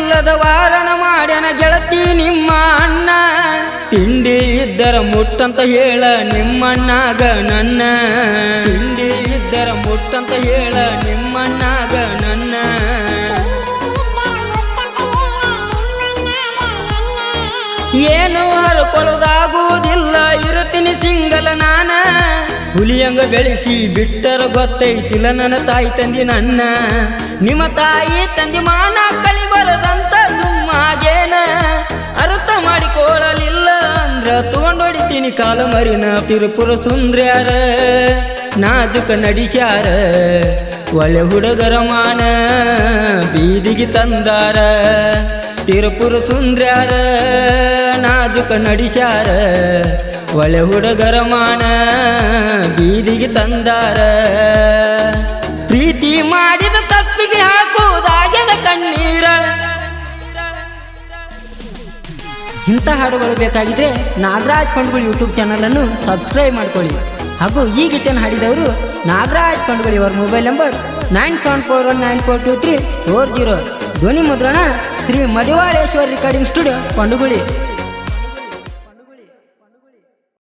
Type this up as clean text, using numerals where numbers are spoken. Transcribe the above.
ಇಲ್ಲದ ವಾರಣ ಮಾಡ್ಯಾನ ಗೆಳತಿ ನಿಮ್ಮ ಅಣ್ಣ ತಿಂಡಿ ಇದ್ದರ ಮುಟ್ಟಂತ ಹೇಳ ನಿಮ್ಮಣ್ಣಾಗ ನನ್ನ ತಿಂಡಿ ಇದ್ದರ ಮುಟ್ಟಂತ ಹೇಳ ನಿಮ್ಮಣ್ಣಾಗ ನನ್ನ ಏನು ಹರ್ಕೊಳ್ಳೋದಾಗುವುದಿಲ್ಲ ಇರುತ್ತೀನಿ ಸಿಂಗಲ ನಾನ ಹುಲಿಯಂಗ ಬೆಳೆಸಿ ಬಿಟ್ಟರ ಗೊತ್ತೈತಿಲ್ಲ ನನ್ನ ತಾಯಿ ತಂದಿ ನನ್ನ ನಿಮ್ಮ ತಾಯಿ ತಂದಿ ಮಾನ ಕಳಿಬರದಂತ ಸುಮ್ಮಾಗೇನ ಅರ್ಥ ಮಾಡಿಕೊಳ್ಳಲಿಲ್ಲ ಅಂದ್ರ ತಗೊಂಡೊಡಿತೀನಿ ಕಾಲ ಮರಿನ ತಿರುಪುರ ಸುಂದ್ರ್ಯಾರ ನಾಜುಕ ನಡಿಸ್ಯಾರ ಒಳ್ಳೆ ಹುಡುಗರ ಮಾನ ಬೀದಿಗೆ ತಂದಾರ ತಿರುಪುರ ಸುಂದ್ರ್ಯಾರ ನಾಜುಕ ನಡಿಸ್ಯಾರ ಒಳ್ಳೆ ಹುಡುಗರ ಮಾನ ಬೀದಿಗೆ ತಂದಾರ ಪ್ರೀತಿ ಮಾಡಿದ ತಪ್ಪಿಗೆ ಹಾಕುವುದಾಗ್ಯದ ಕಣ್ಣೀರ. ಇಂಥ ಹಾಡುಗಳು ಬೇಕಾಗಿದ್ರೆ ನಾಗರಾಜ್ ಕೊಂಡ್ಗುಳಿ ಯೂಟ್ಯೂಬ್ ಚಾನಲನ್ನು ಸಬ್ಸ್ಕ್ರೈಬ್ ಮಾಡ್ಕೊಳ್ಳಿ. ಹಾಗೂ ಈ ಗೀತೆಯನ್ನು ಹಾಡಿದವರು ನಾಗರಾಜ್ ಕೊಂಡ್ಗುಳಿ. ಅವರ ಮೊಬೈಲ್ ನಂಬರ್ 9741942340. ಧ್ವನಿ ಮುದ್ರಣ ಶ್ರೀ ಮಡಿವಾಳೇಶ್ವರ ರೆಕಾರ್ಡಿಂಗ್ ಸ್ಟುಡಿಯೋ ಕೊಂಡುಗುಳಿ.